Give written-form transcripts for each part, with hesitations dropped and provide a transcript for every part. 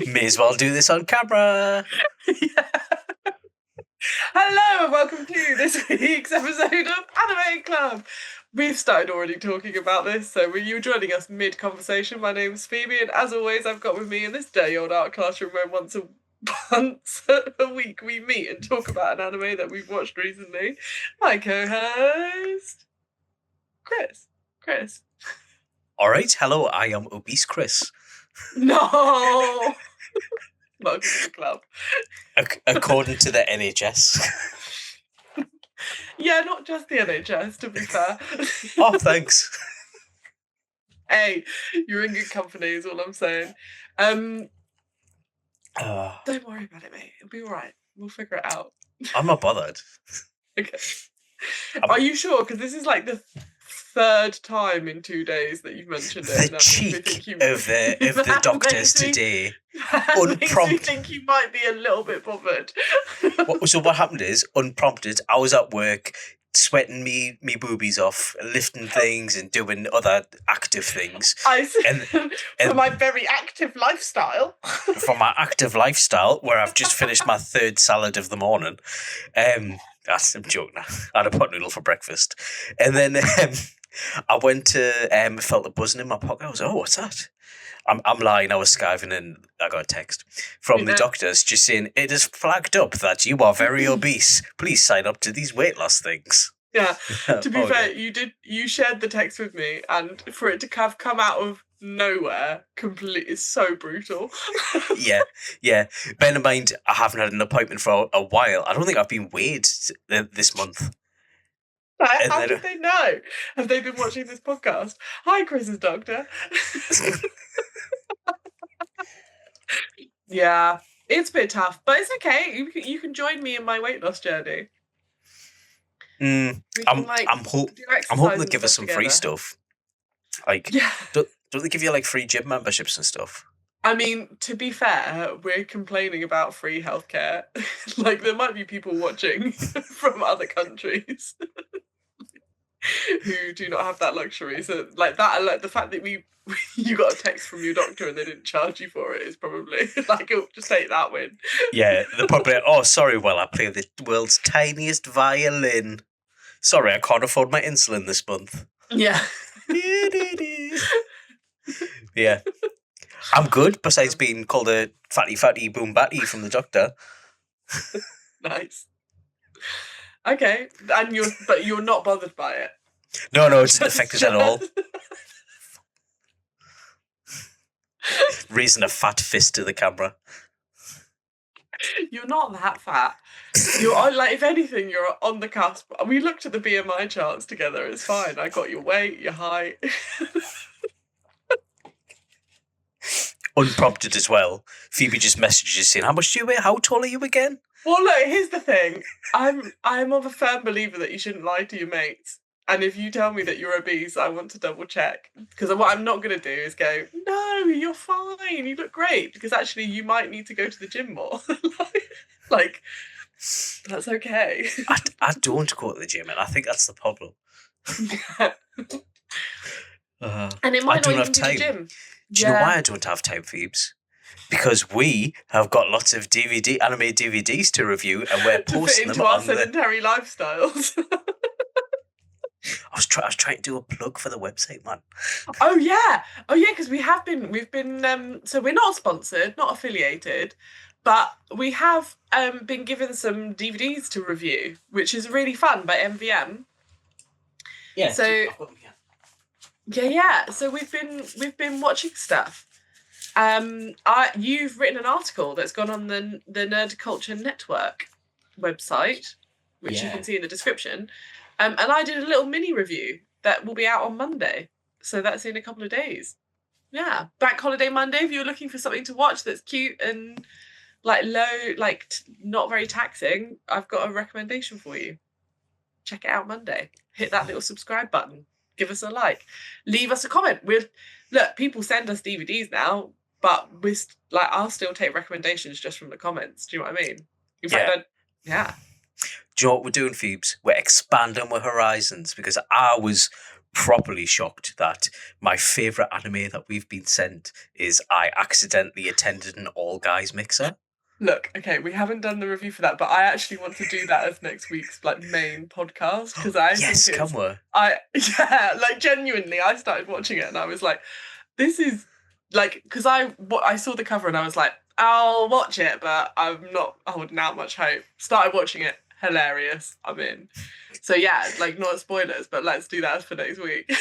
May as well do this on camera. Yeah. Hello and welcome to this week's episode of Anime Club. We've started already talking about this, so you're joining us mid-conversation. My name's Phoebe, and as always, I've got with me in this dirty old art classroom where once a week we meet and talk about an anime that we've watched recently. My co-host, Kris. All right, hello, I am obese Kris. No! Welcome to the club. According to the NHS. Yeah, not just the NHS, to be fair. Oh, thanks. Hey, you're in good company is all I'm saying. Don't worry about it, mate. It'll be all right. We'll figure it out. I'm not bothered. Okay. Are you sure? Because this is like the third time in 2 days that you've mentioned it. The cheek of the doctors today. Makes me think you might be a little bit bothered. So what happened is, unprompted, I was at work sweating me boobies off, lifting things and doing other active things. For my very active lifestyle. For my active lifestyle, where I've just finished my third salad of the morning. That's a joke now. I had a pot noodle for breakfast. And then I went to, felt a buzzing in my pocket. I was like, oh, what's that? I'm lying, I was skiving and I got a text from the doctors just saying, it is flagged up that you are very obese. Please sign up to these weight loss things. Yeah, to be fair, you shared the text with me, and for it to have come out of nowhere completely is so brutal. Yeah. Bear in mind, I haven't had an appointment for a while. I don't think I've been weighed this month. How did they know? Have they been watching this podcast? Hi, Chris's doctor. Yeah, it's a bit tough, but it's okay. You can join me in my weight loss journey. I'm hoping they give us some free stuff. Like, don't they give you like free gym memberships and stuff? I mean, to be fair, we're complaining about free healthcare. Like, there might be people watching from other countries who do not have that luxury. So, like that, like the fact that you got a text from your doctor and they didn't charge you for it is probably like, just take that win. Yeah, they're probably. Oh, sorry. Well, I play the world's tiniest violin. Sorry, I can't afford my insulin this month. Yeah. Yeah. I'm good, besides being called a fatty boom batty from the doctor. Nice. Okay, and you're not bothered by it. No, it doesn't affect us at all. Raising a fat fist to the camera. You're not that fat. You're like, if anything, you're on the cusp. We looked at the BMI charts together. It's fine. I got your weight, your height. Unprompted as well. Phoebe just messages saying, "How much do you weigh? How tall are you again?" Well, look. Here's the thing. I'm of a firm believer that you shouldn't lie to your mates. And if you tell me that you're obese, I want to double check. Because what I'm not going to do is go, no, you're fine. You look great. Because actually, you might need to go to the gym more. Like, that's okay. I don't go to the gym, and I think that's the problem. And it might not even be the gym. Do you know why I don't have time, Phoebes? Because we have got lots of anime DVDs to review, and we're posting them on our sedentary lifestyles. I was trying to do a plug for the website, man. Oh yeah, because we've been so we're not sponsored, not affiliated, but we have been given some DVDs to review, which is really fun by MVM. Yeah. So yeah. So we've been watching stuff. You've written an article that's gone on the Nerd Culture Network website, which you can see in the description. And I did a little mini review that will be out on Monday. So that's in a couple of days. Yeah. Bank Holiday Monday, if you're looking for something to watch that's cute and like low, like not very taxing, I've got a recommendation for you. Check it out Monday. Hit that little subscribe button. Give us a like. Leave us a comment. Look, people send us DVDs now, but I'll still take recommendations just from the comments. Do you know what I mean? In fact, yeah. Do you know what we're doing, Phoebes? We're expanding our horizons, because I was properly shocked that my favourite anime that we've been sent is I accidentally attended an all-guys mixer. Look, okay, we haven't done the review for that, but I actually want to do that as next week's main podcast because I yes, think come on. Genuinely, I started watching it and I was like, this is because I saw the cover and I was like, I'll watch it, but I'm not holding out much hope. Started watching it, hilarious. I'm in. So yeah, not spoilers, but let's do that for next week.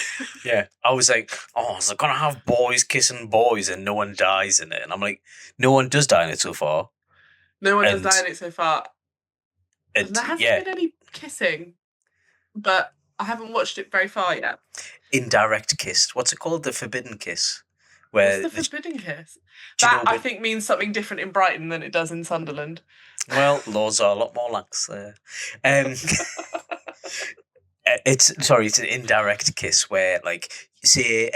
Yeah, I was like, is it gonna have boys kissing boys and no one dies in it? And I'm like, no one does die in it so far. No one does die in it so far. There hasn't been any kissing, but I haven't watched it very far yet. Indirect kiss. What's it called? The forbidden kiss. What's the forbidden kiss? That I think means something different in Brighton than it does in Sunderland. Well, laws are a lot more lax there. It's an indirect kiss where, say,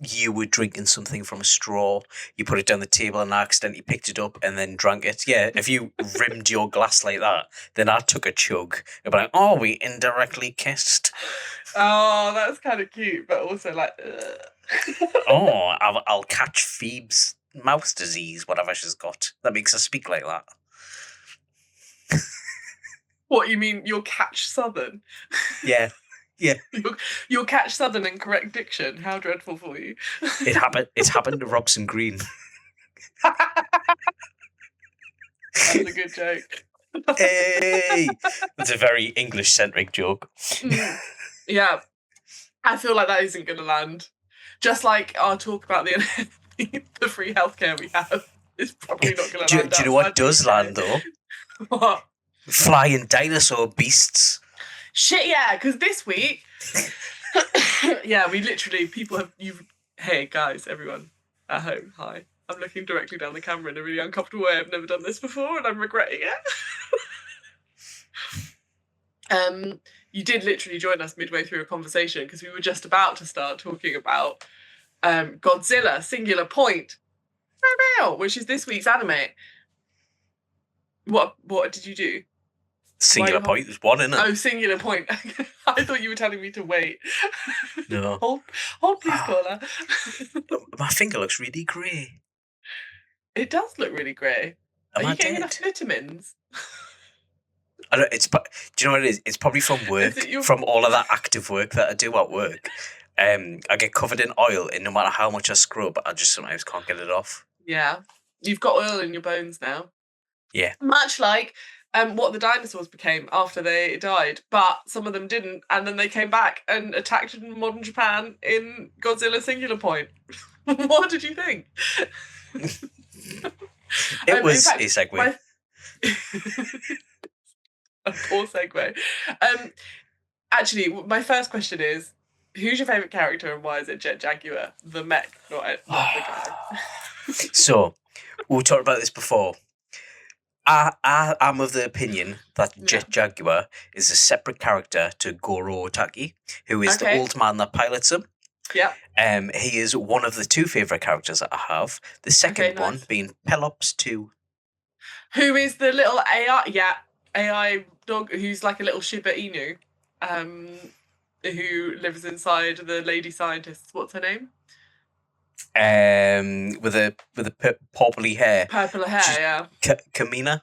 you were drinking something from a straw, you put it down the table and accidentally picked it up and then drank it. Yeah, if you rimmed your glass like that, then I took a chug. I'd be like, we indirectly kissed. Oh, that's kind of cute, but also I'll catch Phoebe's mouse disease, whatever she's got. That makes her speak like that. What, you mean you'll catch Southern? Yeah. Yeah. You'll catch Southern and correct diction. How dreadful for you. It's happened to Robson Green. That's a good joke. Hey! That's a very English-centric joke. Yeah. I feel like that isn't going to land. Just like our talk about the free healthcare we have is probably not going to land. Do you know what does land, though? What? Flying dinosaur beasts. Shit, yeah, because this week, we literally, hey guys, everyone at home, hi. I'm looking directly down the camera in a really uncomfortable way. I've never done this before and I'm regretting it. You did literally join us midway through a conversation because we were just about to start talking about Godzilla Singular Point, which is this week's anime. What did you do? Singular Point is one, isn't it? Oh, Singular Point. I thought you were telling me to wait. No. Hold please, caller. My finger looks really grey. It does look really grey. Are you getting enough vitamins? I don't. Do you know what it is? It's probably from work. From all of that active work that I do at work. I get covered in oil, and no matter how much I scrub, I just sometimes can't get it off. Yeah, you've got oil in your bones now. Yeah. Much like what the dinosaurs became after they died, but some of them didn't, and then they came back and attacked modern Japan in Godzilla Singular Point. What did you think? It was a segue. A poor segue. Actually, my first question is, who's your favourite character and why is it Jet Jaguar, the mech, not the guy? So, we talked about this before. I'm of the opinion that Jet Jaguar is a separate character to Goro Otaki, who is the old man that pilots him. Yeah. He is one of the two favourite characters that I have. The second one being Pelops 2. Who is the little AI dog who's like a little Shiba Inu, who lives inside the lady scientist. What's her name? With a purpley hair. Purple hair, Camino.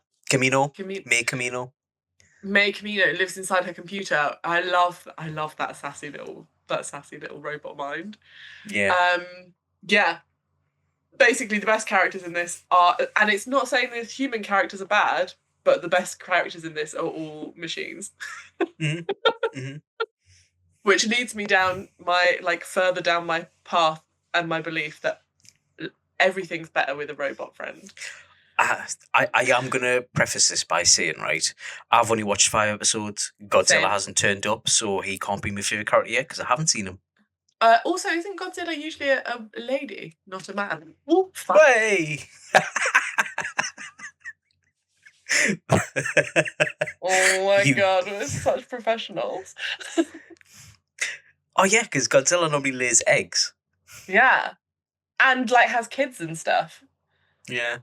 May Camino lives inside her computer. I love that sassy little robot mind. Yeah. Yeah. Basically, the best characters in this are, and it's not saying the human characters are bad, but the best characters in this are all machines. Mm-hmm. Mm-hmm. Which leads me down further down my path and my belief that everything's better with a robot friend. I am going to preface this by saying, right, I've only watched 5 episodes. Godzilla hasn't turned up, so he can't be my favourite character yet because I haven't seen him. Also, isn't Godzilla usually a lady, not a man? Oh, fuck. Hey! Oh my god, we're such professionals. Oh yeah, because Godzilla normally lays eggs. Yeah. And has kids and stuff. Yeah.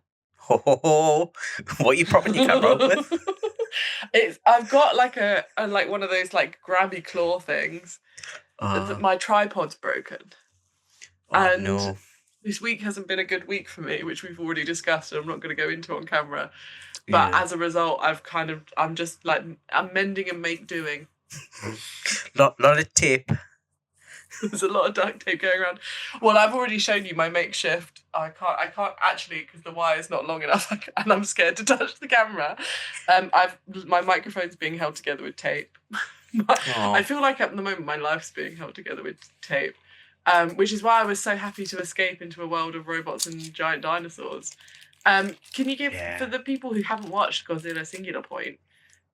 What are you propping your camera up with? I've got a one of those grabby claw things. my tripod's broken. Oh, And no. this week hasn't been a good week for me, which we've already discussed, and I'm not going to go into on camera. But as a result, I'm just like, I'm mending and make doing. Lot of tape. There's a lot of duct tape going around. Well, I've already shown you my makeshift. I can't actually, because the wire's not long enough, and I'm scared to touch the camera. My microphone's being held together with tape. I feel like at the moment my life's being held together with tape, which is why I was so happy to escape into a world of robots and giant dinosaurs. Can you give, for the people who haven't watched Godzilla Singular Point,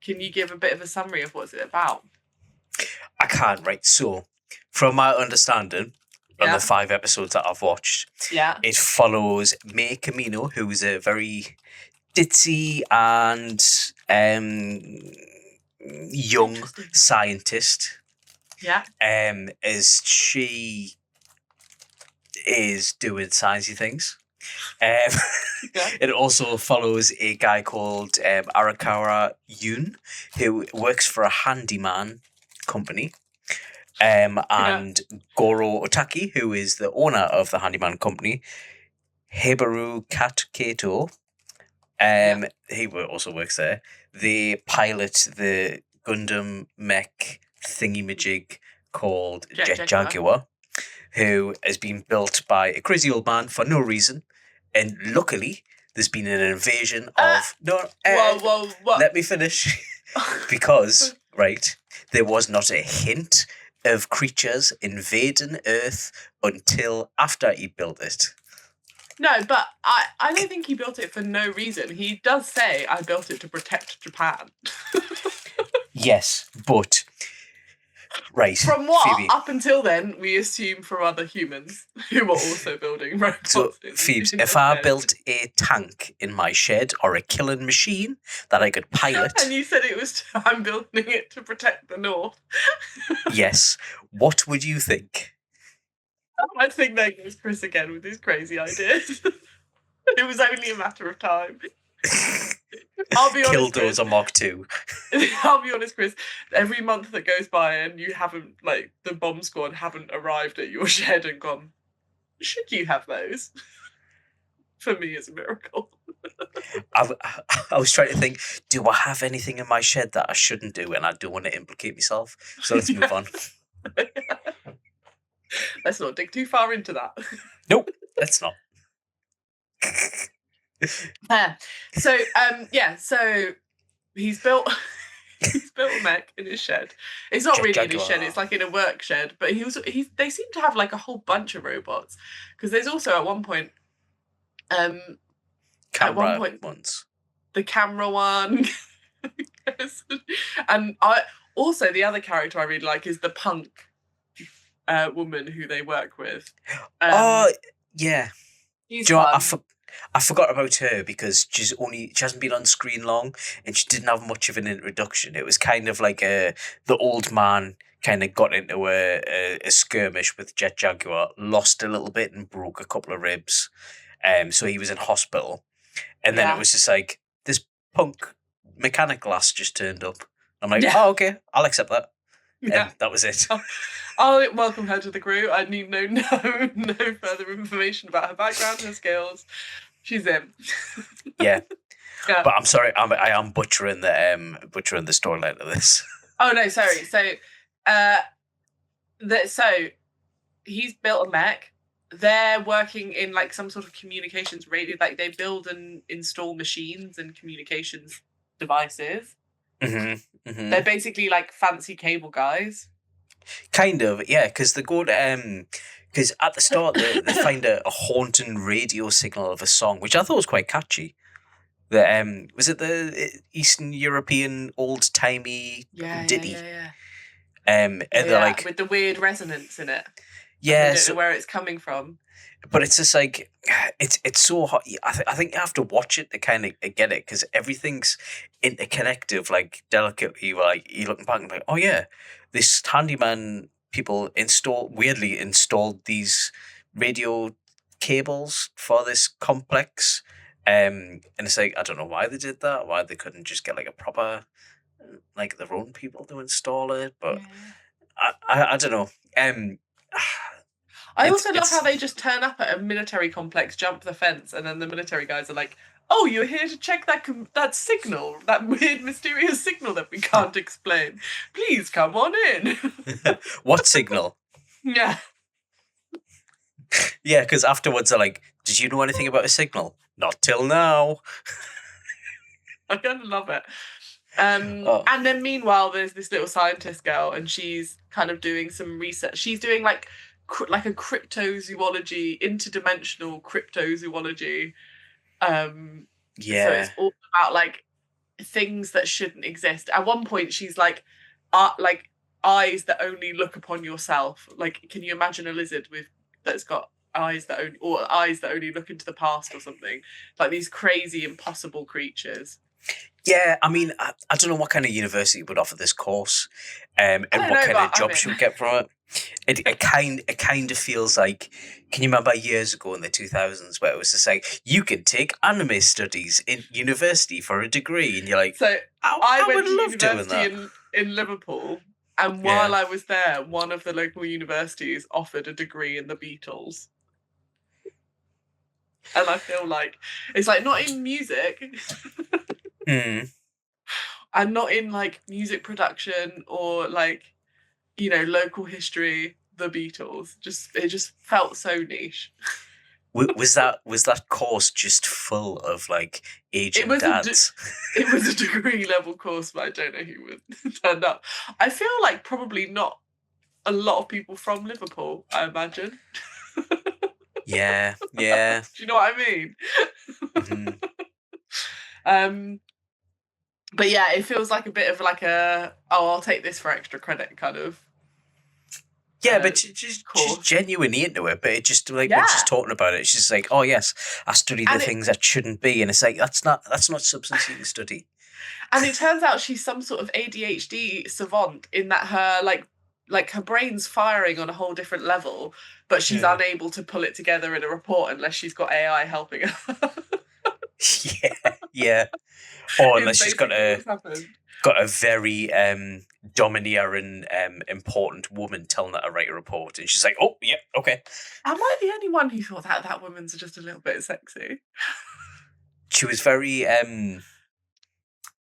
can you give a bit of a summary of what's it about? I can't, right? So, from my understanding, on the 5 episodes that I've watched, it follows May Camino, who's a very ditzy and young scientist. Yeah. As she is doing sciencey things. It also follows a guy called Arakawa Yoon, who works for a handyman company. And Goro Otaki, who is the owner of the handyman company. Hibaru Kato, he also works there. They pilot the Gundam mech thingy-majig called Jet Jaguar, who has been built by a crazy old man for no reason. And luckily, there's been an invasion of... Whoa. Let me finish. Because, there was not a hint of creatures invading Earth until after he built it. No, but I don't think he built it for no reason. He does say, I built it to protect Japan. Yes, but... Right, from what, Phoebe, up until then, we assume from other humans who were also building robots. So, Phoebes, if I built a tank in my shed or a killing machine that I could pilot... And you said I'm building it to protect the North. Yes. What would you think? I think there goes Kris again with his crazy ideas. It was only a matter of time. I'll be honest, Killdozer Mark 2. I'll be honest, Kris. Every month that goes by and you haven't, the bomb squad haven't arrived at your shed and gone, should you have those? For me, it's a miracle. I was trying to think, do I have anything in my shed that I shouldn't do, and I don't want to implicate myself? So let's move on. Let's not dig too far into that. Nope, let's not. So he's built a mech in his shed. It's not really in his shed, it's like in a work shed, but they seem to have like a whole bunch of robots, because there's also at one point the camera one. And also the other character I really like is the punk woman who they work with. Yeah. I forgot about her because she hasn't been on screen long, and she didn't have much of an introduction. It was kind of like the old man kind of got into a skirmish with Jet Jaguar, lost a little bit and broke a couple of ribs. So he was in hospital. And then it was just like, this punk mechanic lass just turned up. I'm like, oh, okay, I'll accept that. Yeah. And that was it. I'll welcome her to the crew. I need no further information about her background, her skills. She's in. Yeah. But I'm sorry, I am butchering the storyline of this. Oh no, sorry. So he's built a mech. They're working in like some sort of communications radio. Like they build and install machines and communications devices. Mm-hmm. Mm-hmm. They're basically like fancy cable guys. Kind of, yeah, because they go to because at the start they find a haunting radio signal of a song, which I thought was quite catchy. The was it the Eastern European old timey ditty? Yeah. And they're like with the weird resonance in it. Yeah, I don't know where it's coming from. But it's just like it's so hot. I think you have to watch it to kind of get it, because everything's interconnected, like delicately. Like you looking back and like, oh yeah, this handyman people weirdly installed these radio cables for this complex, and it's like I don't know why they did that. Why they couldn't just get like a proper, like their own people to install it, but. I don't know. I also love how they just turn up at a military complex, jump the fence, and then the military guys are like, "Oh, you're here to check that signal, that weird, mysterious signal that we can't explain. Please come on in." What signal? Yeah. Yeah, because afterwards they're like, "Did you know anything about a signal? Not till now." I kind of love it. And then meanwhile, there's this little scientist girl, and she's kind of doing some research. She's doing like a cryptozoology, interdimensional cryptozoology. Yeah. So it's all about like things that shouldn't exist. At one point, she's like eyes that only look upon yourself. Like, can you imagine a lizard that's got eyes that only look into the past or something? Like these crazy, impossible creatures. Yeah, I mean, I don't know what kind of university would offer this course, and what kind of job she would get from it. It kind of feels like. Can you remember years ago in the 2000s where it was just like you can take anime studies in university for a degree, and you're like, so I went would to love doing university that. in Liverpool, and while I was there, one of the local universities offered a degree in the Beatles. And I feel like it's like not in music. And not in like music production or like, local history, the Beatles. It just felt so niche. Was that course just full of like aging dads? It was a degree level course, but I don't know who would turn up. I feel like probably not a lot of people from Liverpool, I imagine. Yeah. Do you know what I mean? Mm-hmm. But yeah, it feels like a bit of like I'll take this for extra credit kind of. Yeah, but just genuinely into it. But it just like when she's talking about it, she's like, "Oh yes, I study the things that shouldn't be," and it's like that's not substance you study. And it turns out she's some sort of ADHD savant in that her like her brain's firing on a whole different level, but she's unable to pull it together in a report unless she's got AI helping her. Yeah. Or unless she's got a very domineering, important woman telling her to write a report, and she's like, "Oh, yeah, okay." Am I the only one who thought that woman's just a little bit sexy? She was very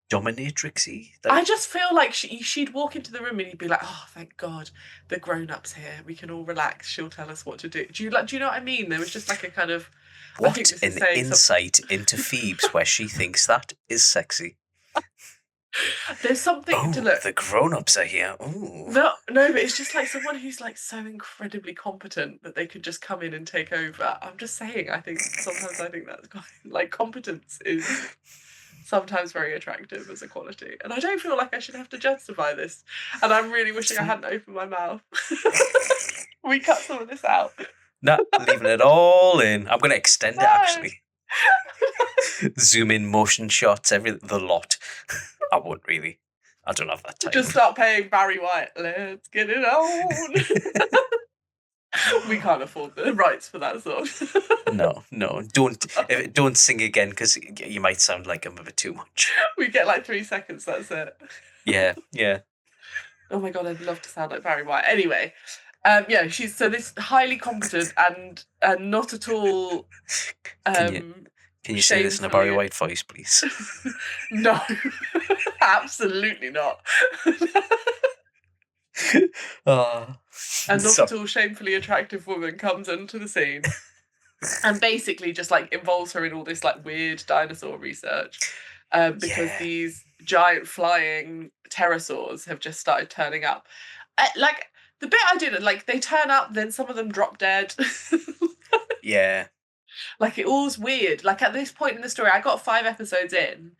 dominatrixy. I just feel like she'd walk into the room and you'd be like, "Oh, thank God, the grown-ups here. We can all relax. She'll tell us what to do." Do you know what I mean? There was just like a kind of what an insight into Phoebes where she thinks that is sexy. There's something to look. The grown-ups are here. Ooh. No, but it's just like someone who's like so incredibly competent that they could just come in and take over. I'm just saying. Sometimes I think that's quite, like competence is sometimes very attractive as a quality, and I don't feel like I should have to justify this. And I'm really wishing I hadn't opened my mouth. We cut some of this out. No, leaving it all in. I'm going to extend it actually. Zoom in, motion shots, the lot. I won't really. I don't have that time. Just start paying Barry White. Let's get it on. We can't afford the rights for that song. No. Don't sing again because you might sound like I'm a bit too much. We get like 3 seconds. That's it. Yeah. Oh my God, I'd love to sound like Barry White. Anyway, she's this highly competent and not at all. Can you say this in a Barry White voice, please? No, absolutely not. A not at all shamefully attractive woman comes into the scene and basically just like involves her in all this like weird dinosaur research because these giant flying pterosaurs have just started turning up. Like the bit I did, like they turn up, then some of them drop dead. Yeah. Like it all's weird. Like at this point in the story, I got 5 episodes in,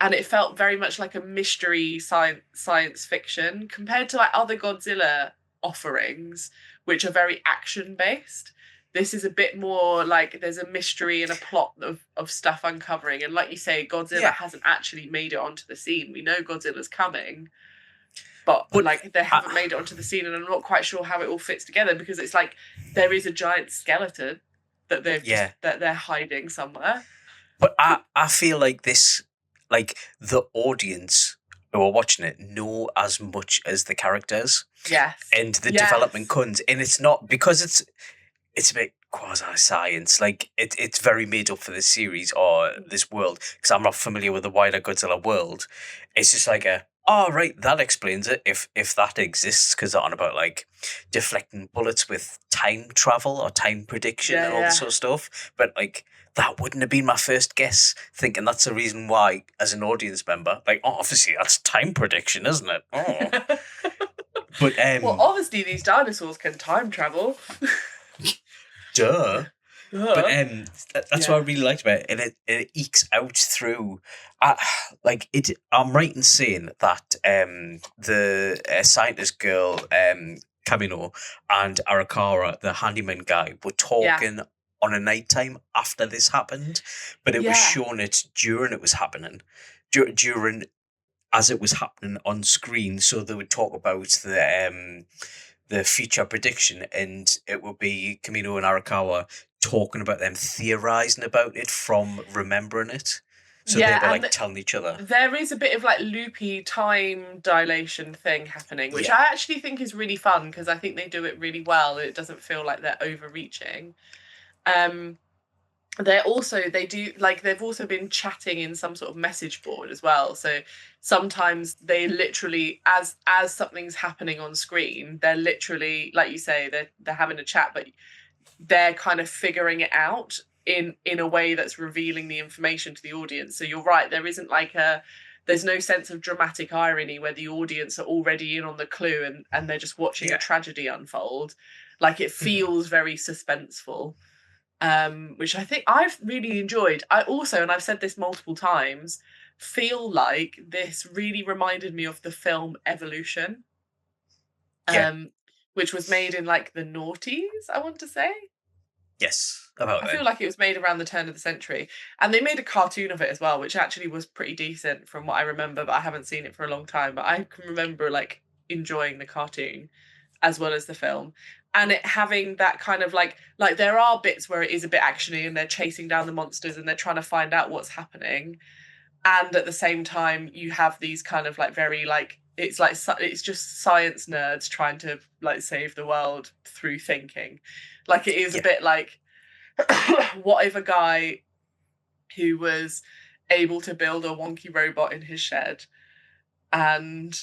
and it felt very much like a mystery science fiction compared to like other Godzilla offerings, which are very action based. This is a bit more like there's a mystery and a plot of stuff uncovering. And like you say, Godzilla hasn't actually made it onto the scene. We know Godzilla's coming, but like they haven't made it onto the scene, and I'm not quite sure how it all fits together because it's like there is a giant skeleton that that they're hiding somewhere. But I feel like this, like the audience who are watching it know as much as the characters Yes. and the development comes. And it's not because it's a bit quasi-science. Like it's very made up for this series or this world because I'm not familiar with the wider Godzilla world. It's just like right, that explains it if that exists because they're on about like deflecting bullets with time travel or time prediction and all this sort of stuff. But like that wouldn't have been my first guess. Thinking that's the reason why, as an audience member, like obviously that's time prediction, isn't it? Oh. But well, obviously these dinosaurs can time travel. Duh. But that's what I really liked about it, and it ekes out through. I'm right in saying that the scientist girl, Kamino, and Arakawa, the handyman guy, were talking on a nighttime after this happened, but it was shown it during it was happening, during as it was happening on screen. So they would talk about the future prediction, and it would be Kamino and Arakawa talking about them theorizing about it from remembering it. So they were like telling each other. There is a bit of like loopy time dilation thing happening, which I actually think is really fun because I think they do it really well. It doesn't feel like they're overreaching. They've also been chatting in some sort of message board as well. So sometimes they literally, as something's happening on screen, they're literally, like you say, they're having a chat, but they're kind of figuring it out in a way that's revealing the information to the audience. So you're right, there's no sense of dramatic irony where the audience are already in on the clue and they're just watching a tragedy unfold. Like it feels very suspenseful. Which I think I've really enjoyed. I also, and I've said this multiple times, feel like this really reminded me of the film Evolution, which was made in like the noughties, I want to say. Yes, I feel like it was made around the turn of the century. And they made a cartoon of it as well, which actually was pretty decent from what I remember, but I haven't seen it for a long time. But I can remember like enjoying the cartoon as well as the film. And it having that kind of like there are bits where it is a bit actiony and they're chasing down the monsters and they're trying to find out what's happening. And at the same time, you have these kind of like very like it's just science nerds trying to like save the world through thinking. Like it is a bit like what if a guy who was able to build a wonky robot in his shed and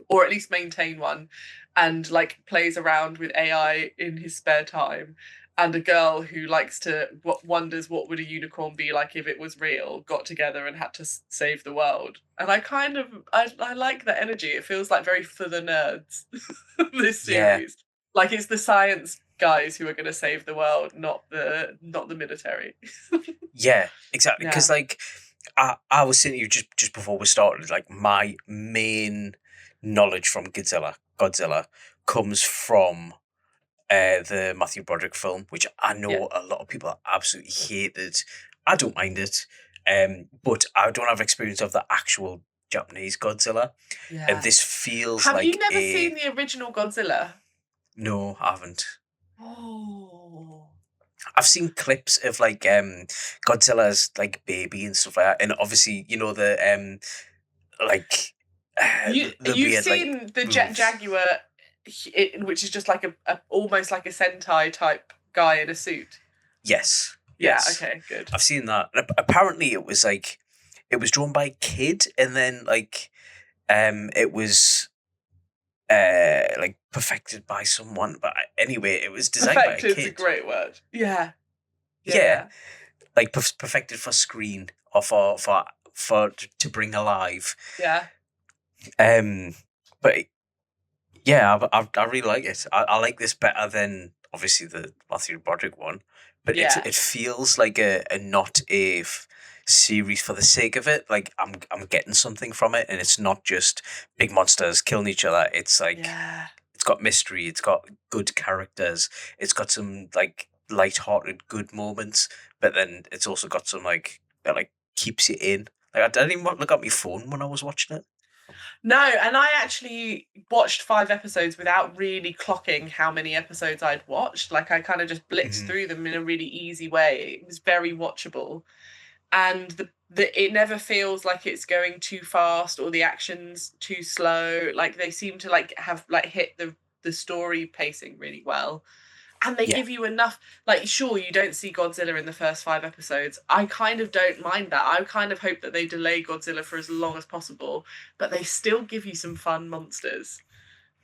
or at least maintain one and like plays around with AI in his spare time, and a girl who likes to wonders what would a unicorn be like if it was real got together and had to save the world. And I like that energy. It feels like very for the nerds. This series, like it's the science guys who are going to save the world, not the military. Yeah, exactly. Because like I was saying to you just before we started, like my main knowledge from Godzilla comes from the Matthew Broderick film, which I know a lot of people absolutely hated. I don't mind it, but I don't have experience of the actual Japanese Godzilla, and this feels Have you never seen the original Godzilla? No, I haven't. Oh. I've seen clips of like Godzilla's like baby and stuff like that, and obviously the like you've seen like, the Jet Jaguar, which is just like a almost like a Sentai type guy in a suit. Yes. Yeah. Okay. Good. I've seen that. Apparently, it was drawn by a kid, and then like it was like perfected by someone. But anyway, it was designed by a kid. Perfected's a great word. Yeah. Like perfected for screen or for to bring alive. Yeah. But yeah, I really like it. I like this better than obviously the Matthew Broderick one. But it feels like a not a series for the sake of it. Like I'm getting something from it, and it's not just big monsters killing each other. It's like it's got mystery. It's got good characters. It's got some like light-hearted good moments, but then it's also got some like that like keeps you in. Like I didn't even look at my phone when I was watching it. No, and I actually watched 5 episodes without really clocking how many episodes I'd watched. Like I kind of just blitzed through them in a really easy way. It was very watchable. and it never feels like it's going too fast or the action's too slow. Like they seem to like have like hit the story pacing really well. And they give you enough, like, sure, you don't see Godzilla in the first 5 episodes. I kind of don't mind that. I kind of hope that they delay Godzilla for as long as possible, but they still give you some fun monsters.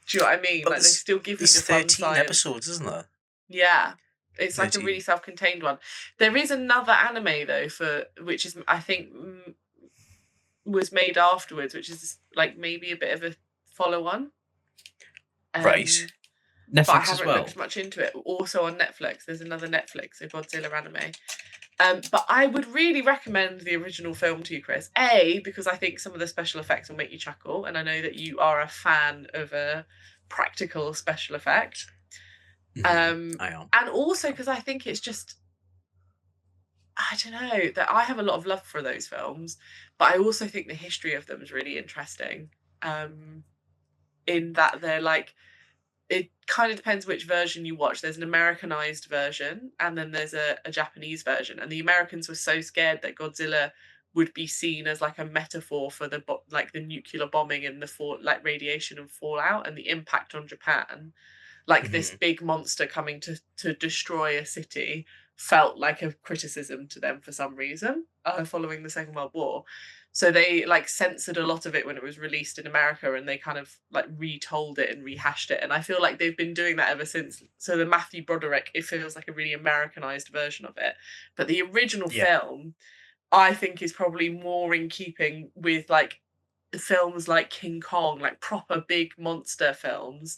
Do you know what I mean? But Like, they still give you the fun 13 science. episodes, isn't there? Yeah. It's 13. like a really self-contained one. There is another anime, though, which is, I think, was made afterwards, which is, like, maybe a bit of a follow-on. Right. But I Netflix as haven't well. looked much into it. Also on Netflix, there's another Netflix, a Godzilla anime. But I would really recommend the original film to you, Kris. A, because I think some of the special effects will make you chuckle, and I know that you are a fan of a practical special effect. I am. And also because I think it's just, I don't know, that I have a lot of love for those films, but I also think the history of them is really interesting. In that they're like, it kind of depends which version you watch. There's an Americanized version, and then there's a Japanese version. And the Americans were so scared that Godzilla would be seen as like a metaphor for the nuclear bombing and the radiation and fallout and the impact on Japan. Like this big monster coming to destroy a city felt like a criticism to them for some reason, following the Second World War. So they like censored a lot of it when it was released in America, and they kind of like retold it and rehashed it. And I feel like they've been doing that ever since. So the Matthew Broderick, it feels like a really Americanized version of it. But the original film, I think, is probably more in keeping with like films like King Kong, like proper big monster films.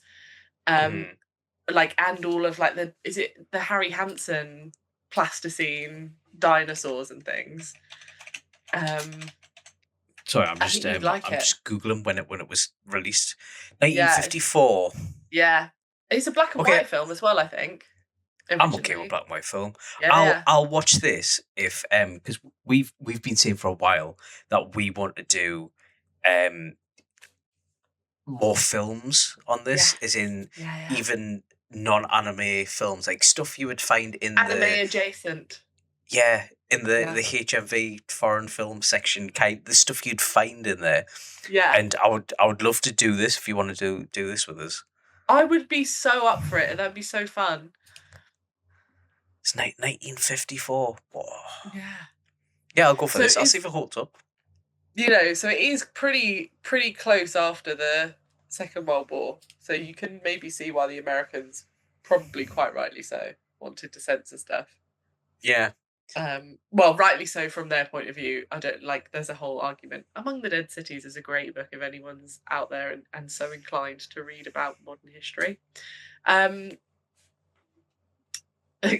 Like, and all of like is it the Harry Hansen plasticine dinosaurs and things. Sorry, I'm just just googling when it was released. 1954. Yeah, it's a black and white film as well, I think. Originally. I'm okay with black and white film. Yeah, I'll watch this if because we've been saying for a while that we want to do more films on this, as in even non-anime films, like stuff you would find in anime adjacent. Yeah, in the HMV foreign film section, the stuff you'd find in there. Yeah, and I would love to do this if you want to do this with us. I would be so up for it. That'd be so fun. It's 1954. Whoa. Yeah, I'll go for this. I'll see if it holds up. You know, so it is pretty close after the Second World War. So you can maybe see why the Americans, probably quite rightly so, wanted to censor stuff. Yeah. Well, rightly so from their point of view. I don't like. There's a whole argument. Among the Dead Cities is a great book if anyone's out there and so inclined to read about modern history.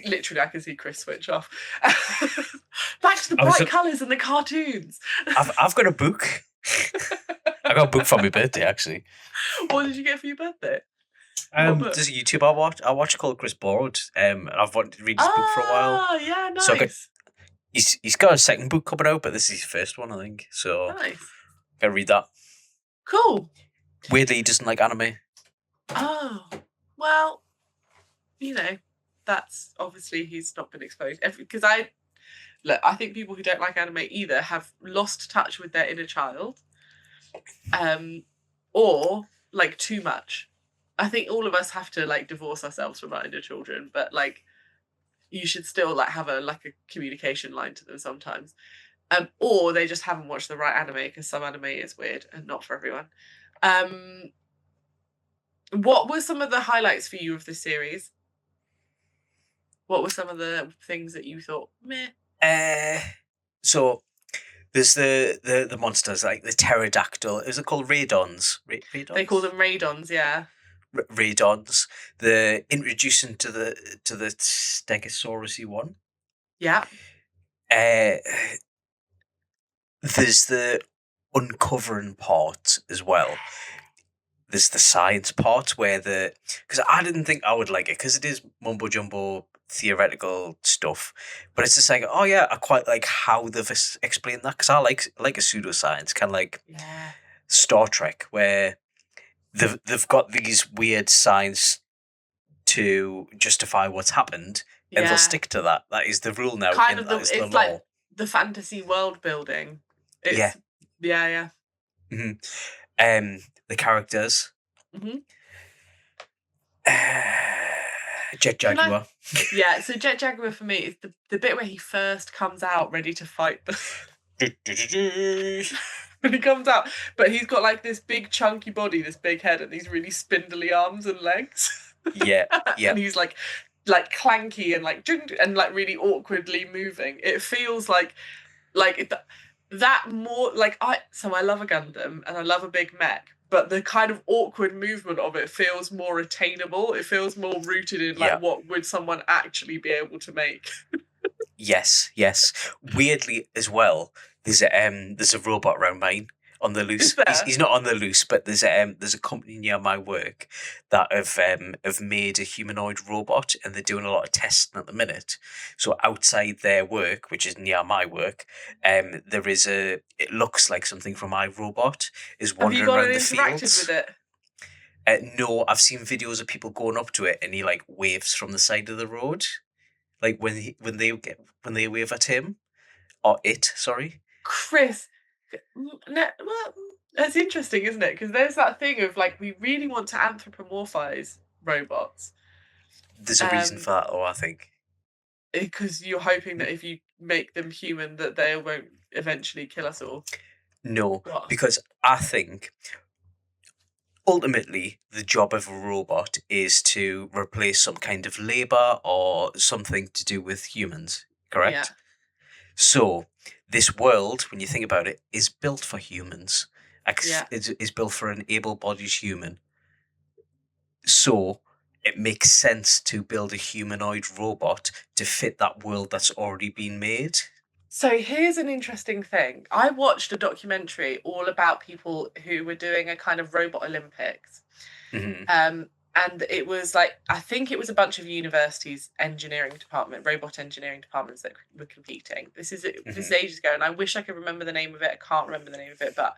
Literally, I can see Kris switch off. Back to the bright colours and the cartoons. I've got a book. I got a book for my birthday, actually. What did you get for your birthday? There's a YouTube I watch called Kris Borrowed. And I've wanted to read his book for a while. Oh, yeah, nice. So he's got a second book coming out, but this is his first one, I think. So nice. Gotta read that. Cool. Weirdly, he doesn't like anime. Oh, well, you know, that's obviously he's not been exposed. Because I think people who don't like anime either have lost touch with their inner child, or like too much. I think all of us have to like divorce ourselves from our inner children, but like you should still like have a communication line to them sometimes. Or they just haven't watched the right anime, because some anime is weird and not for everyone. What were some of the highlights for you of this series? What were some of the things that you thought, meh? So there's the monsters, like the pterodactyl. Is it called radons? Radons? They call them radons, yeah. Radons. The introducing to the Stegosaurus-y one. Yeah. There's the uncovering part as well. There's the science part where because I didn't think I would like it, because it is mumbo jumbo theoretical stuff, but it's just like, oh yeah, I quite like how they've explained that, because I like a pseudoscience, kind of like Star Trek, where they've got these weird science to justify what's happened, and they'll stick to that. That is the rule now. Kind of it's the law. Like the fantasy world building. Yeah. Yeah. The characters. Mm-hmm. Jet Jaguar. Yeah, so Jet Jaguar for me is the bit where he first comes out ready to fight when he comes out, but he's got like this big chunky body, this big head, and these really spindly arms and legs. Yeah. And he's like clanky and like really awkwardly moving. It feels like that more like I love a Gundam and I love a big mech, but the kind of awkward movement of it feels more attainable. It feels more rooted in like what would someone actually be able to make. Yes. Weirdly as well, there's a robot around mine on the loose. He's not on the loose, but there's a company near my work that have made a humanoid robot, and they're doing a lot of testing at the minute. So outside their work, which is near my work, there is it looks like something from iRobot is wandering around the fields. Have you gone and interacted with it? No, I've seen videos of people going up to it, and he like waves from the side of the road, like when they wave at him or it. Sorry, Kris. Well, that's interesting, isn't it? Because there's that thing of like we really want to anthropomorphize robots. There's a reason for that, though, I think. Because you're hoping that if you make them human, that they won't eventually kill us all. No, because I think ultimately the job of a robot is to replace some kind of labor or something to do with humans. Correct? Yeah. So this world, when you think about it, is built for humans. Is built for an able-bodied human. So it makes sense to build a humanoid robot to fit that world that's already been made. So here's an interesting thing. I watched a documentary all about people who were doing a kind of robot Olympics. Mm-hmm. And it was like, I think it was a bunch of universities' robot engineering departments that were competing. This is ages ago, and I wish I could remember the name of it. I can't remember the name of it, but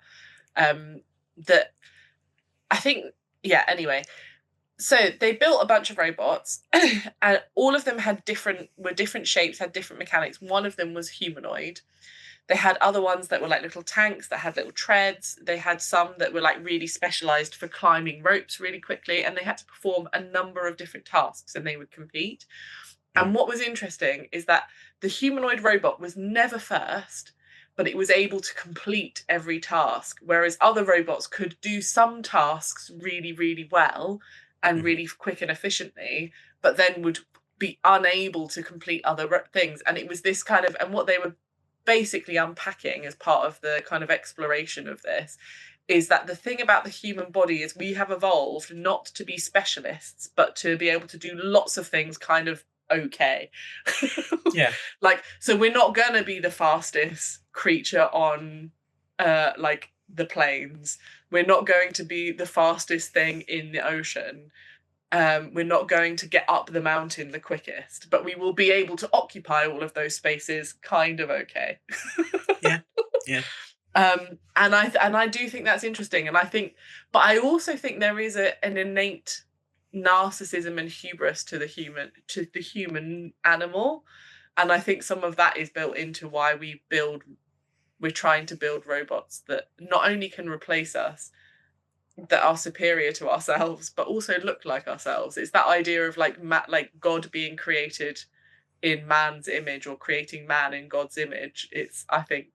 anyway. So they built a bunch of robots, and all of them were different shapes, had different mechanics. One of them was humanoid. They had other ones that were like little tanks that had little treads. They had some that were like really specialized for climbing ropes really quickly, and they had to perform a number of different tasks, and they would compete. And what was interesting is that the humanoid robot was never first, but it was able to complete every task, whereas other robots could do some tasks really, really well and really quick and efficiently, but then would be unable to complete other things. And it was this kind of, and what they were basically unpacking as part of the kind of exploration of this is that the thing about the human body is we have evolved not to be specialists, but to be able to do lots of things kind of okay. Yeah. Like, so we're not going to be the fastest creature on like the plains. We're not going to be the fastest thing in the ocean. We're not going to get up the mountain the quickest, but we will be able to occupy all of those spaces kind of okay. Yeah. And I do think that's interesting, but I also think there is an innate narcissism and hubris to the human animal, and I think some of that is built into why we're trying to build robots that not only can replace us, that are superior to ourselves, but also look like ourselves. It's that idea of like God being created in man's image, or creating man in God's image. I think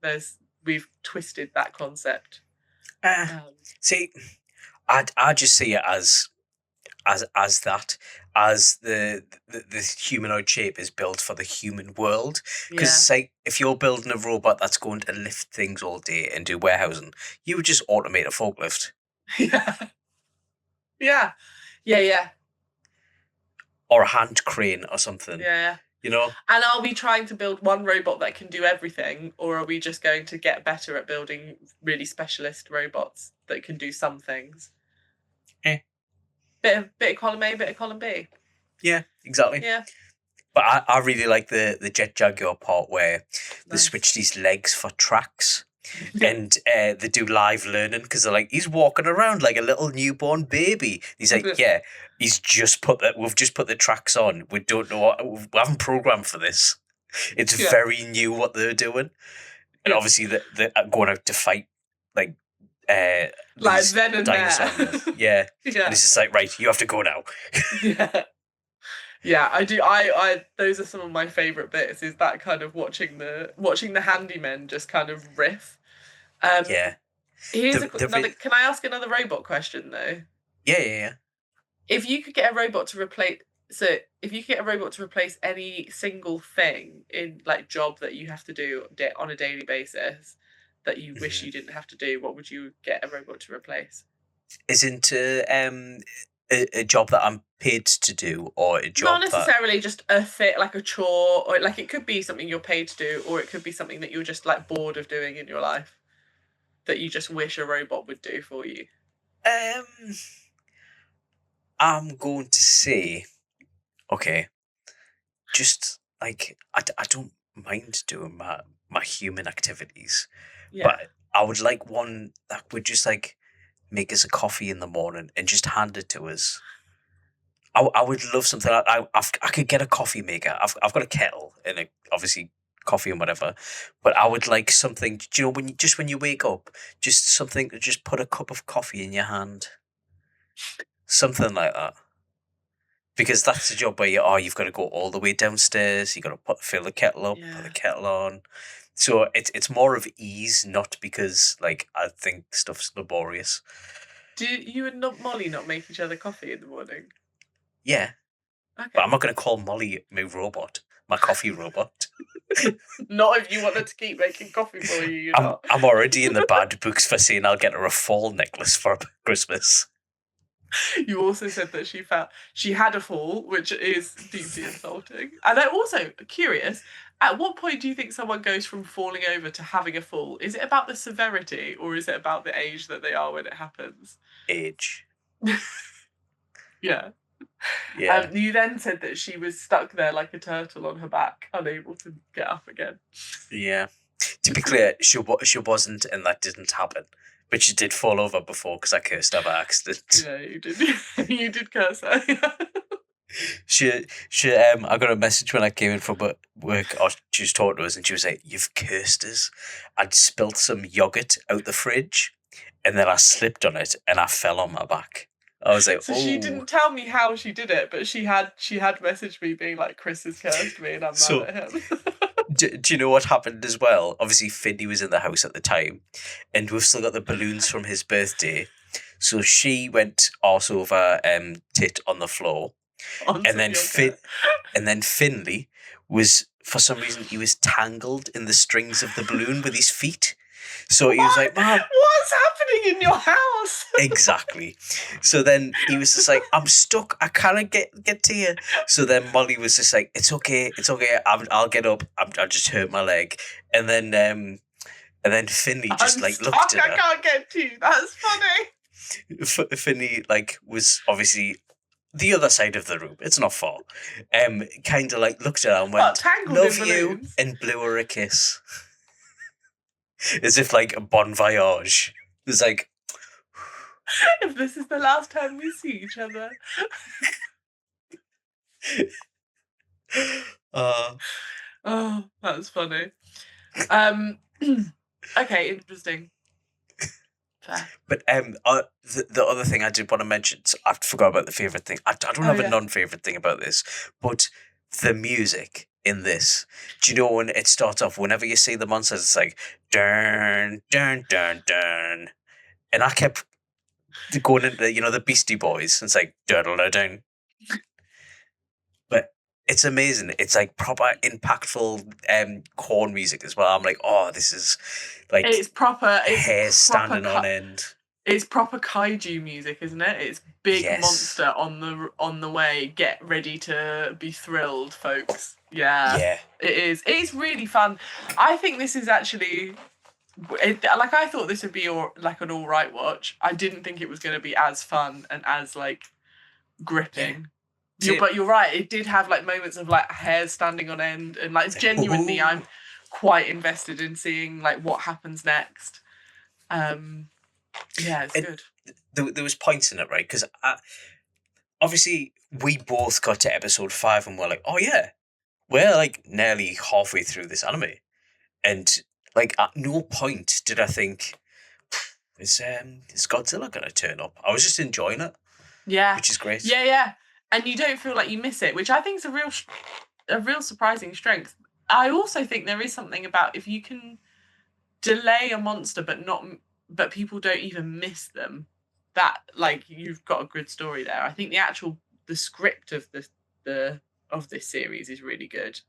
we've twisted that concept. See, I just see it as the humanoid shape is built for the human world. Because if you're building a robot that's going to lift things all day and do warehousing, you would just automate a forklift. Yeah. Or a hand crane or something. Yeah. You know? And are we trying to build one robot that can do everything, or are we just going to get better at building really specialist robots that can do some things? Bit of column A, bit of column B. Yeah, exactly. Yeah. But I really like the Jet Jaguar part where they switch these legs for tracks. And they do live learning because they're like, he's walking around like a little newborn baby. He's like, yeah, we've just put the tracks on. We don't know we haven't programmed for this. It's very new what they're doing. And obviously they're going out to fight, like then and dinosaurs. there. Yeah. Yeah. And it's just like, right, you have to go now. Yeah. Yeah, I do. I those are some of my favourite bits. Is that kind of watching the handymen just kind of riff. Yeah. Here's another. Can I ask another robot question though? Yeah. If you could get a robot to replace, any single thing in like job that you have to do on a daily basis that you wish you didn't have to do, what would you get a robot to replace? Isn't a job that I'm paid to do, or a job not necessarily just a fit, like a chore, or like it could be something you're paid to do, or it could be something that you're just like bored of doing in your life that you just wish a robot would do for you. I'm going to say, okay, just like I don't mind doing my human activities, but I would like one that would just like make us a coffee in the morning and just hand it to us. I would love something like I could get a coffee maker. I've got a kettle and obviously coffee and whatever, but I would like something. Do you know when you wake up, just something to just put a cup of coffee in your hand, something like that. Because that's the job where you've got to go all the way downstairs. You got to fill the kettle up, put the kettle on. So it's more of ease, not because like I think stuff's laborious. Do you and Molly not make each other coffee in the morning? Yeah. Okay. But I'm not going to call Molly my robot, my coffee robot. Not if you want her to keep making coffee for you. I'm already in the bad books for saying I'll get her a fall necklace for Christmas. You also said that she had a fall, which is deeply insulting. And I'm also curious, at what point do you think someone goes from falling over to having a fall? Is it about the severity, or is it about the age that they are when it happens? Age. Yeah. You then said that she was stuck there like a turtle on her back, unable to get up again. Yeah. To be clear, she wasn't, and that didn't happen. But she did fall over before because I cursed her by accident. Yeah, you did. You did curse her. I got a message when I came in from work. Or she was talking to us, and she was like, "You've cursed us." I'd spilled some yogurt out the fridge, and then I slipped on it, and I fell on my back. I was like, so she didn't tell me how she did it, but she had messaged me being like, "Kris has cursed me, and I'm mad at him." Do you know what happened as well? Obviously, Finley was in the house at the time, and we've still got the balloons from his birthday. So she went arse over, tit on the floor, and then Finley was, for some reason, he was tangled in the strings of the balloon with his feet. So he was like, "Man, what's happening in your house?" Exactly. So then he was just like, "I'm stuck. I can't get to you." So then Molly was just like, "It's okay. I'll get up. I just hurt my leg." And then Finley just looked at her. I can't get to you. That's funny. Finley was obviously the other side of the room. It's not far. Kind of looked at her and went, "Love you," and blew her a kiss. As if a bon voyage. It was like, if this is the last time we see each other. Oh, that's funny. Okay, interesting. Fair. But the other thing I did want to mention, so I forgot about the favourite thing. I don't have a non-favourite thing about this, but the music in this. Do you know when it starts off, whenever you see the monsters, it's like, dun, dun, dun, dun. And I kept going into, the Beastie Boys, and it's like, dun, dun, dun. But it's amazing. It's proper impactful corn music as well. I'm like, oh, this is it's proper. Hair standing on end. It's proper kaiju music, isn't it? It's big monster on the way. Get ready to be thrilled, folks. Yeah. It is. It's really fun. I think this is actually. I thought this would be an all right watch. I didn't think it was going to be as fun and as gripping. Yeah. But you're right. It did have moments of hair standing on end, and genuinely, I'm quite invested in seeing what happens next. Yeah, it's good. There was points in it, right? Because obviously we both got to episode 5 and we're like, oh yeah, we're like nearly halfway through this anime, and like at no point did I think is Godzilla gonna turn up. I was just enjoying it, Yeah. which is great. Yeah. And you don't feel like you miss it, which I think is a real surprising strength. I also think there is something about if you can delay a monster but people don't even miss them, that like you've got a good story there. I think the script of the of this series is really good.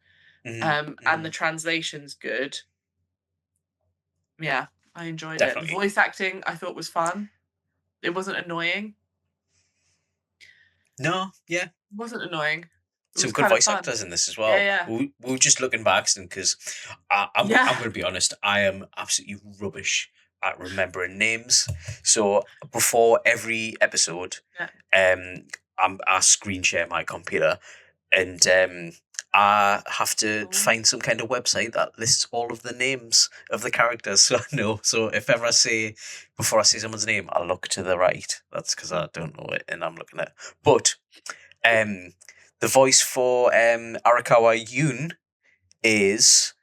And the translation's good. Yeah, I enjoyed it. The voice acting I thought was fun. It wasn't annoying. No, yeah. It wasn't annoying. Some good voice actors in this as well. Yeah. We were just looking by accident because I'm going to be honest, I am absolutely rubbish at remembering names. So before every episode, I screen share my computer, and I have to find some kind of website that lists all of the names of the characters, so I know. So if ever before I say someone's name, I look to the right. That's because I don't know it and I'm looking at it. But the voice for Arakawa Yoon is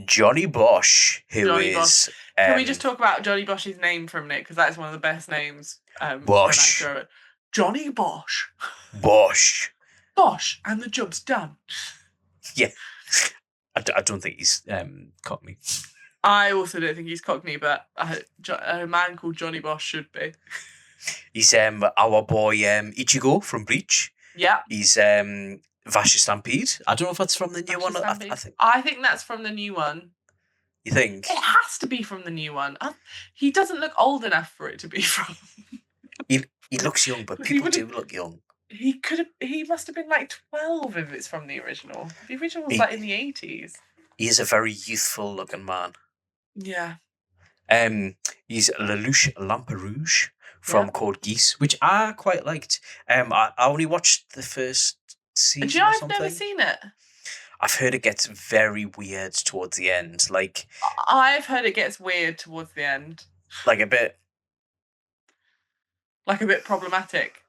Johnny Bosch, Bosch. Can we just talk about Johnny Bosch's name for a minute? Because that's one of the best names. Bosch. For an actor. Johnny Bosch. Bosch. Bosch, and the job's done. Yeah. I don't think he's Cockney. I also don't think he's Cockney, but a man called Johnny Bosch should be. He's our boy Ichigo from Bleach. Yeah. He's Vash Stampede. I don't know if that's from the new one. I think that's from the new one. You think? It has to be from the new one. He doesn't look old enough for it to be from. He looks young, but people do look young. He must have been like 12 if it's from the original. The original was like in the 80s. He is a very youthful looking man. Yeah. He's Lelouch Lamperouge from Code Geass, which I quite liked. I only watched the first season. Do you know I've never seen it? I've heard it gets very weird towards the end. Like I've heard it gets weird towards the end. Like a bit problematic.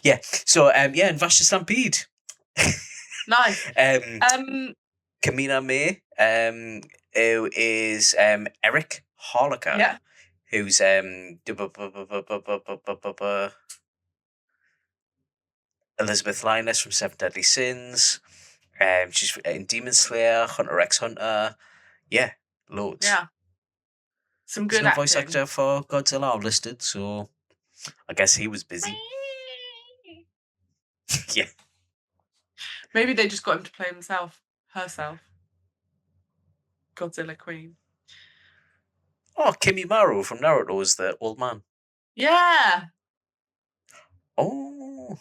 Yeah. So in Vash Stampede. Nice. Kamina May, who is Eric Harlacher. Yeah. Who's Elizabeth Linus from Seven Deadly Sins. She's in Demon Slayer, Hunter x Hunter. Yeah, loads. Yeah. Some good acting. Voice actor for Godzilla I've listed, so I guess he was busy. Yeah. Maybe they just got him to play herself. Godzilla Queen. Oh, Kimimaro from Naruto is the old man. Yeah. Oh.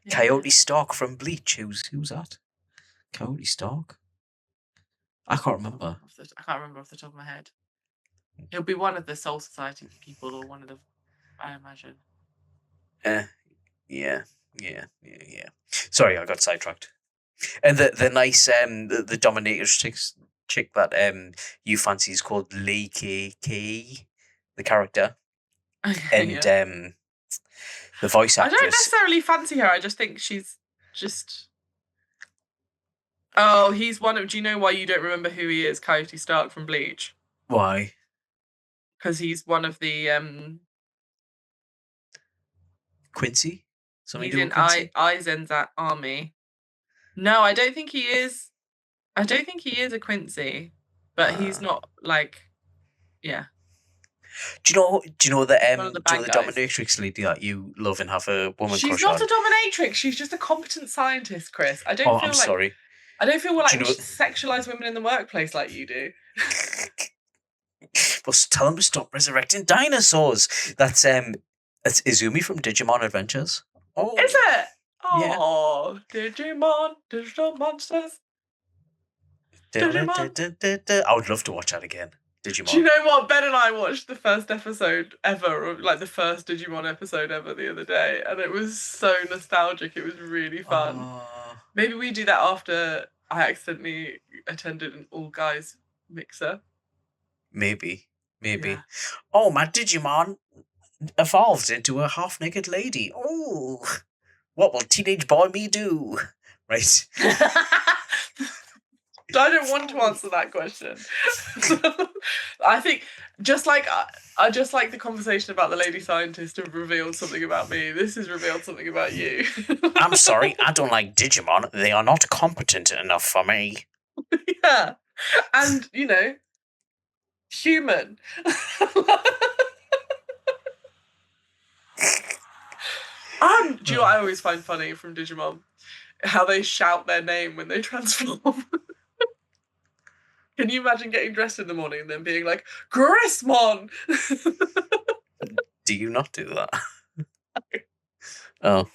Yeah. Coyote Stark from Bleach. Who's that? Coyote Stark? I can't remember. I can't remember off the top of my head. He'll be one of the Soul Society people, or one of the, I imagine. Yeah. Sorry, I got sidetracked. And the nice the dominatrix chick that you fancy is called Lee K, the character. And the voice actress. I don't necessarily fancy her. I just think she's just. Oh, he's one of. Do you know why you don't remember who he is? Coyote Stark from Bleach. Why? Because he's one of the Quincy. He's in Aizen's army. No, I don't think he is. I don't think he is a Quincy, but he's not like, yeah. Do you know the dominatrix lady that you love and have a woman crush on? She's not a dominatrix. She's just a competent scientist, Chris. I don't feel like. Sorry. I don't feel like we should sexualize women in the workplace like you do. Well, tell them to stop resurrecting dinosaurs. That's Izumi from Digimon Adventures. Oh, is it? Oh, yeah. Digimon, digital monsters. Digimon. I would love to watch that again. Digimon. Do you know what? Ben and I watched the first episode ever, like the first Digimon episode ever the other day, and it was so nostalgic. It was really fun. Maybe we do that after I accidentally attended an all-guys mixer. Maybe. Yeah. Oh, my Digimon evolved into a half-naked lady. Oh. What will teenage boy me do? Right. I don't want to answer that question. I think just like I just like the conversation about the lady scientist have revealed something about me. This has revealed something about you. I'm sorry, I don't like Digimon. They are not competent enough for me. Yeah. And, human. Do you know what I always find funny from Digimon? How they shout their name when they transform. Can you imagine getting dressed in the morning and then being like, Grismon? Do you not do that? Oh.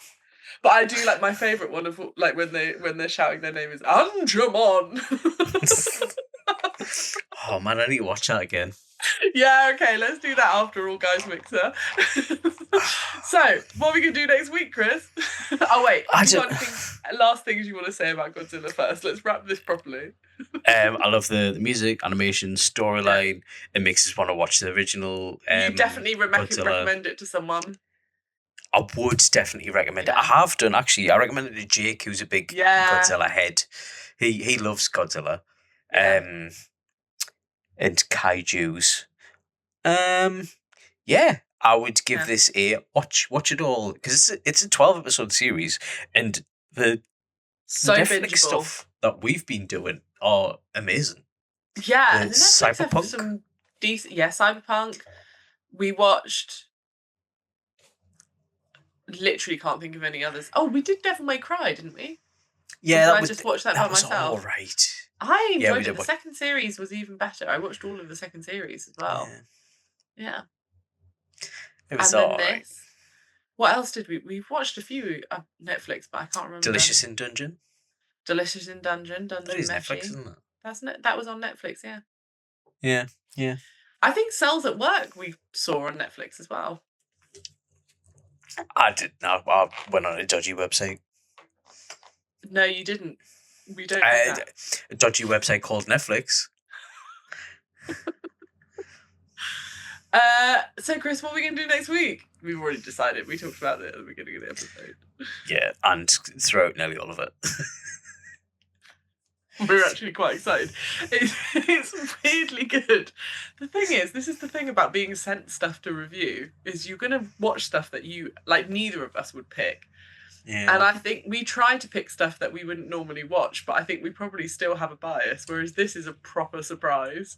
But I do like my favourite one of like when they're shouting their name is Anjumon. Oh man, I need to watch that again. Yeah, okay, let's do that after All Guys Mixer. So, what are we going to do next week, Kris? Oh, wait. Last things you want to say about Godzilla first? Let's wrap this properly. I love the music, animation, storyline. It makes us want to watch the original. You definitely recommend it to someone. I would definitely recommend it. I have done, actually. I recommended it to Jake, who's a big Godzilla head. He loves Godzilla. And Kaijus. Yeah, I would give this a watch it all, because it's a 12-episode series, and the Netflix stuff that we've been doing are amazing. Yeah, and Cyberpunk have some decent. Yeah, Cyberpunk. We watched. Literally can't think of any others. Oh, we did Devil May Cry, didn't we? Yeah, I just watched that by myself. All right. I enjoyed it. The second series was even better. I watched all of the second series as well. Yeah. It was all right. What else did we? We've watched a few Netflix, but I can't remember. Delicious in Dungeon. Dungeon. That is Netflix, isn't it? That was on Netflix. Yeah. Yeah. I think Cells at Work we saw on Netflix as well. I did not. I went on a dodgy website. No, you didn't. We don't. A dodgy website called Netflix. So Kris, what are we going to do next week? We've already decided. We talked about it at the beginning of the episode. Yeah, and throughout nearly all of it. We're actually quite excited. It's weirdly good. The thing is, this is the thing about being sent stuff to review, is you're going to watch stuff that you, like, neither of us would pick. Yeah. And I think we try to pick stuff that we wouldn't normally watch, but I think we probably still have a bias, whereas this is a proper surprise.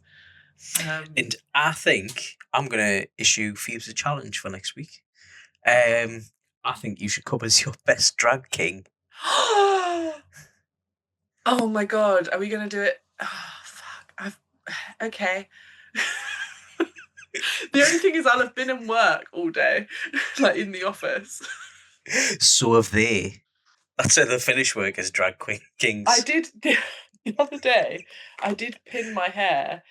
And I think I'm going to issue Phoebes a challenge for next week. I think you should come as your best drag king. Oh my god, are we going to do it? Oh, fuck. Okay. The only thing is I'll have been in work all day, like in the office. So have they. That's how they finish work as drag kings. I did, the other day, I did pin my hair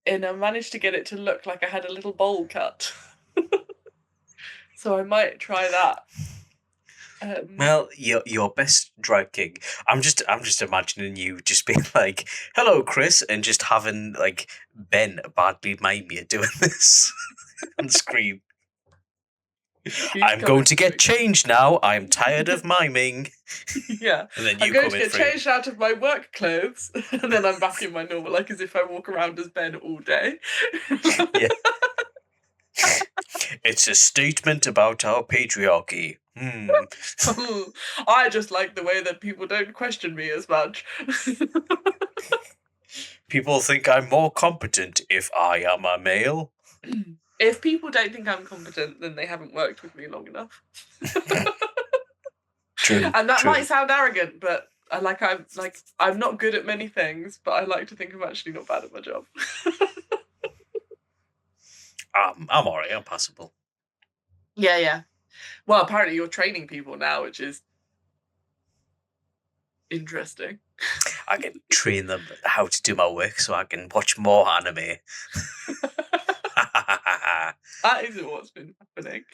and I managed to get it to look like I had a little bowl cut. So I might try that. Well, your best drag king. I'm just imagining you just being like, "Hello, Kris," and just having like Ben badly mime you doing this on screen. I'm going to get changed now. I'm tired of miming. Yeah. And then you I'm going to get changed out of my work clothes, and then I'm back in my normal, like as if I walk around as Ben all day. Yeah. It's a statement about our patriarchy. I just like the way that people don't question me as much. People think I'm more competent if I am a male. If people don't think I'm competent, then they haven't worked with me long enough. True. And that might sound arrogant, but I'm not good at many things, but I like to think I'm actually not bad at my job. I'm alright. I'm passable. Yeah. Well, apparently you're training people now, which is interesting. I can train them how to do my work so I can watch more anime. That isn't what's been happening.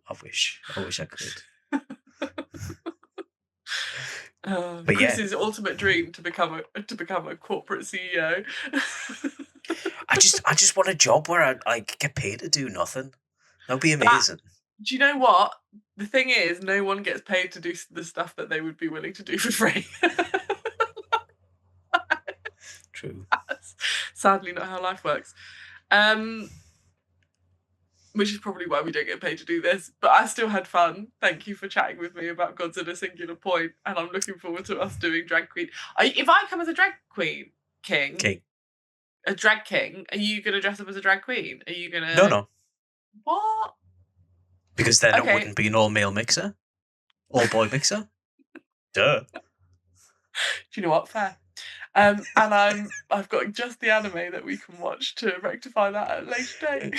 I wish I could. But Chris's ultimate dream to become a corporate CEO. I just want a job where I get paid to do nothing. That'd be amazing. Do you know what? The thing is, no one gets paid to do the stuff that they would be willing to do for free. True. That's sadly not how life works. Which is probably why we don't get paid to do this. But I still had fun. Thank you for chatting with me about Godzilla Singular Point, and I'm looking forward to us doing drag queen. If I come as a drag queen king, a drag king, are you going to dress up as a drag queen? Are you going to... No. What? Because then it wouldn't be an all-male mixer. All-boy mixer. Duh. Do you know what? Fair. And I've got just the anime that we can watch to rectify that at a later date.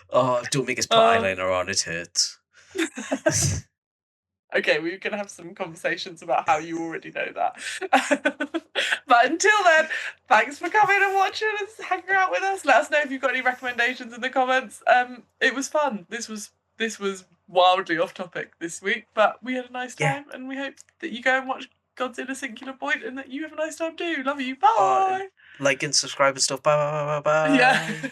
Oh, don't make us put eyeliner on, it hurts. Okay, we're going to have some conversations about how you already know that. But until then, thanks for coming and watching and hanging out with us. Let us know if you've got any recommendations in the comments. It was fun. This was wildly off topic this week, but we had a nice time, and we hope that you go and watch Godzilla Singular Point and that you have a nice time too. Love you. Bye. Like and subscribe and stuff. Bye. Yeah.